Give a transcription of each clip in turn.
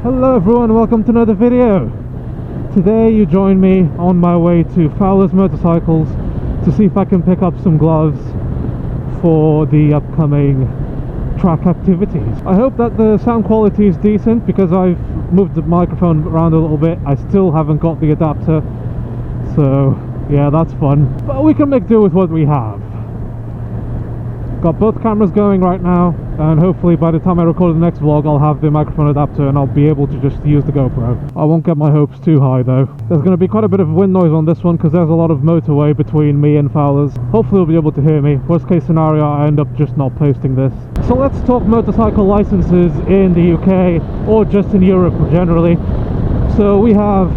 Hello everyone, welcome to another video. Today you join me on my way to Fowler's Motorcycles to see if I can pick up some gloves for the upcoming track activities. I hope that the sound quality is decent because I've moved the microphone around a little bit. I still haven't got the adapter, so yeah, that's fun, but we can make do with what we have. Got both cameras going right now, and hopefully by the time I record the next vlog I'll have the microphone adapter and I'll be able to just use the GoPro. I won't get my hopes too high though. There's going to be quite a bit of wind noise on this one because there's a lot of motorway between me and Fowler's. Hopefully you'll be able to hear me. Worst case scenario, I end up just not posting this. So let's talk motorcycle licenses in the UK or just in Europe generally. So we have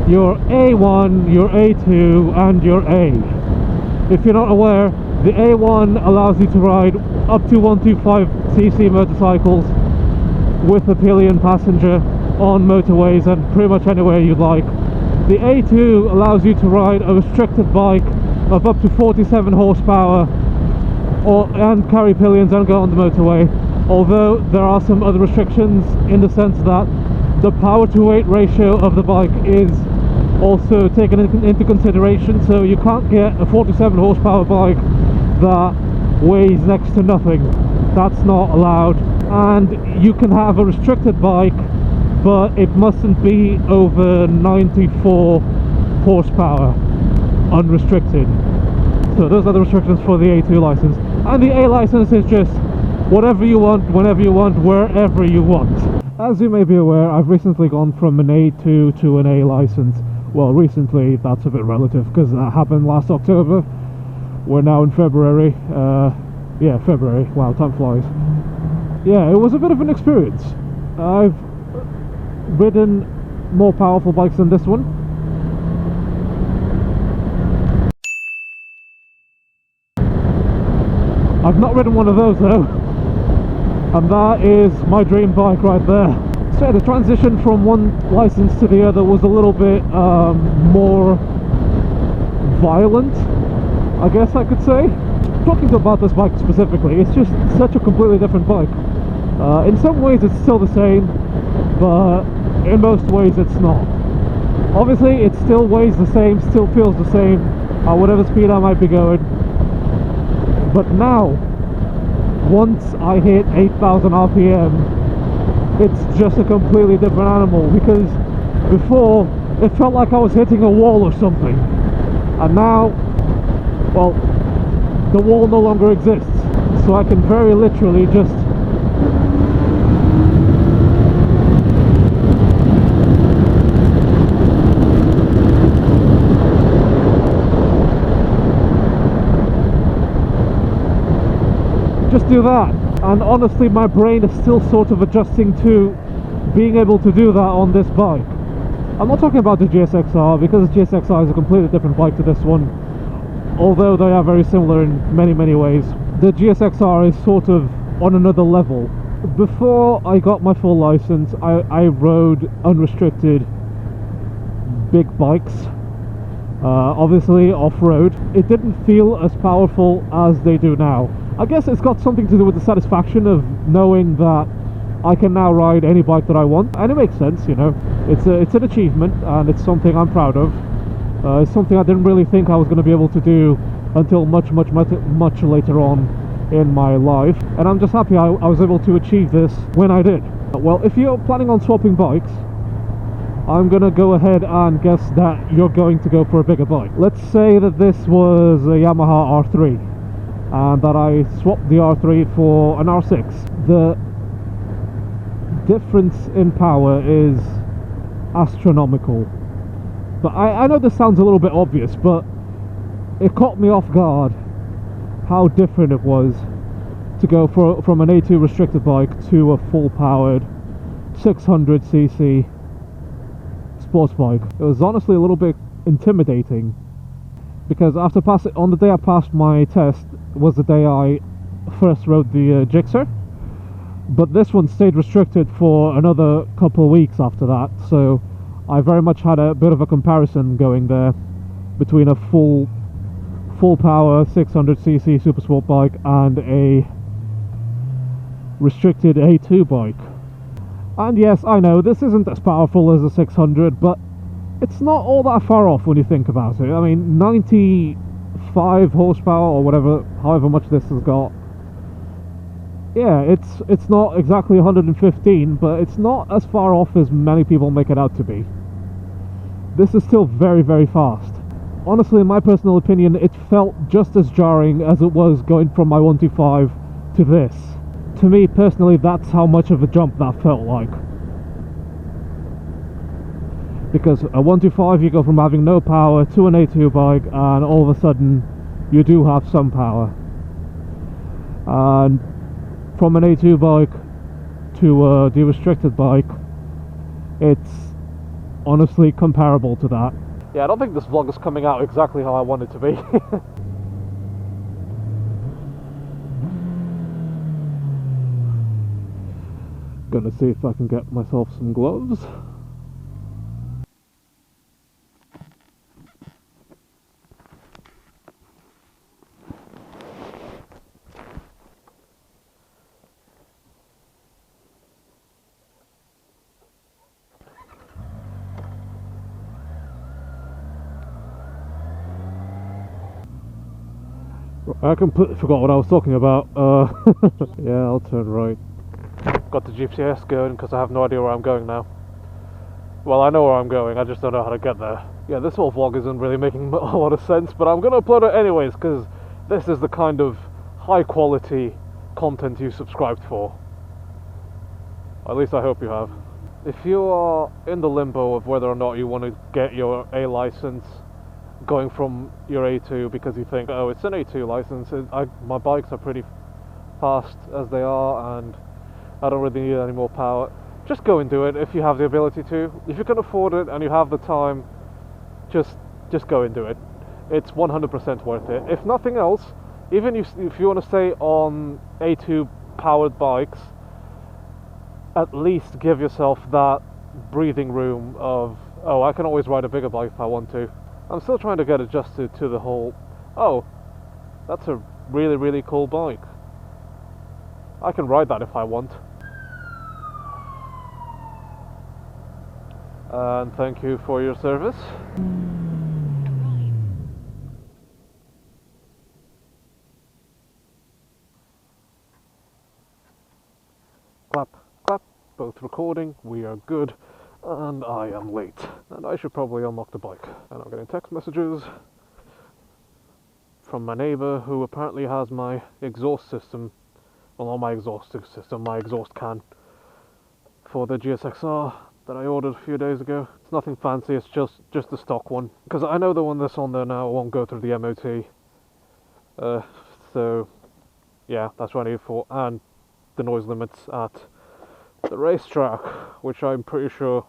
your A1, your A2 and your A. If you're not aware, the A1 allows you to ride up to 125cc motorcycles with a pillion passenger on motorways and pretty much anywhere you'd like. The A2 allows you to ride a restricted bike of up to 47 horsepower and carry pillions and go on the motorway, although there are some other restrictions in the sense that the power to weight ratio of the bike is also taken into consideration, so you can't get a 47 horsepower bike that weighs next to nothing. That's not allowed. And you can have a restricted bike, but it mustn't be over 94 horsepower unrestricted. So those are the restrictions for the A2 license. And the A license is just whatever you want, whenever you want, wherever you want. As you may be aware, I've recently gone from an A2 to an A license. Well, recently, that's a bit relative because that happened last October. We're now in February. Yeah, February. Wow, time flies. Yeah, it was a bit of an experience. I've ridden more powerful bikes than this one. I've not ridden one of those though. And that is my dream bike right there. So the transition from one license to the other was a little bit more violent, I guess I could say. Talking about this bike specifically, it's just such a completely different bike. In some ways it's still the same, but in most ways it's not. Obviously it still weighs the same, still feels the same at whatever speed I might be going. But now, once I hit 8,000 RPM, it's just a completely different animal, because before it felt like I was hitting a wall or something, and now, well, the wall no longer exists, so I can very literally just do that. And honestly, my brain is still sort of adjusting to being able to do that on this bike. I'm not talking about the GSXR, because the GSXR is a completely different bike to this one, although they are very similar in many ways. The GSXR is sort of on another level. Before I got my full license, I rode unrestricted big bikes, obviously off-road. It didn't feel as powerful as they do now. I guess it's got something to do with the satisfaction of knowing that I can now ride any bike that I want, and it makes sense, you know. It's an achievement, and it's something I'm proud of. It's something I didn't really think I was going to be able to do until much later on in my life, and I'm just happy I was able to achieve this when I did. Well, if you're planning on swapping bikes, I'm gonna go ahead and guess that you're going to go for a bigger bike. Let's say that this was a Yamaha R3 and that I swapped the R3 for an R6. The difference in power is astronomical. But I know this sounds a little bit obvious, but it caught me off guard how different it was to go from an A2 restricted bike to a full powered 600cc sports bike. It was honestly a little bit intimidating, because after on the day I passed my test was the day I first rode the Gixxer, but this one stayed restricted for another couple of weeks after that, so I very much had a bit of a comparison going there between a full power 600cc super sport bike and a restricted A2 bike. And yes, I know this isn't as powerful as a 600, but it's not all that far off when you think about it. I mean, 95 horsepower or whatever, however much this has got. Yeah, it's not exactly 115, but it's not as far off as many people make it out to be. This is still very, very fast. Honestly, in my personal opinion, it felt just as jarring as it was going from my 125 to this. To me, personally, that's how much of a jump that felt like. Because a 125, you go from having no power to an A2 bike, and all of a sudden, you do have some power. And from an A2 bike to a de-restricted bike, it's honestly comparable to that. Yeah, I don't think this vlog is coming out exactly how I want it to be. Gonna see if I can get myself some gloves. I completely forgot what I was talking about. Yeah, I'll turn right. Got the GPS going because I have no idea where I'm going now. Well, I know where I'm going, I just don't know how to get there. Yeah, this whole vlog isn't really making a lot of sense, but I'm gonna upload it anyways because this is the kind of high quality content you subscribed for. At least I hope you have. If you are in the limbo of whether or not you want to get your A license, going from your A2 because you think, oh, it's an A2 license, my bikes are pretty fast as they are and I don't really need any more power, just go and do it if you have the ability to. If you can afford it and you have the time, just go and do it. It's 100% worth it. If nothing else, even if you want to stay on A2 powered bikes, at least give yourself that breathing room of, oh, I can always ride a bigger bike if I want to. I'm still trying to get adjusted to the whole, oh, that's a really, really cool bike. I can ride that if I want. And thank you for your service. Clap, clap, both recording, we are good. And I am late, and I should probably unlock the bike. And I'm getting text messages from my neighbour who apparently has my exhaust system, well, not my exhaust system, my exhaust can for the GSXR that I ordered a few days ago. It's nothing fancy, it's just the stock one, because I know the one that's on there now won't go through the MOT. So yeah, that's what I need it for, and the noise limits at the racetrack, which I'm pretty sure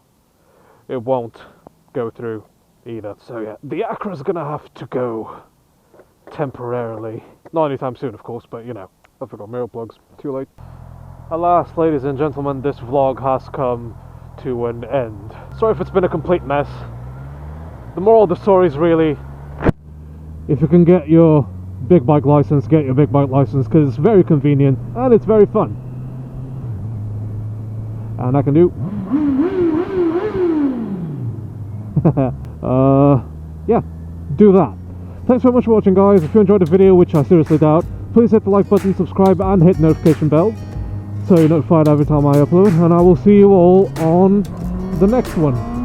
it won't go through either. So yeah, the Acra's gonna have to go temporarily. Not anytime soon, of course, but you know, I forgot mirror plugs. Too late. Alas, ladies and gentlemen, this vlog has come to an end. Sorry if it's been a complete mess. The moral of the story is really, if you can get your big bike license, get your big bike license, because it's very convenient and it's very fun. And I can do yeah, do that. Thanks very much for watching, guys. If you enjoyed the video, which I seriously doubt, please hit the like button, subscribe and hit the notification bell so you're notified every time I upload, and I will see you all on the next one.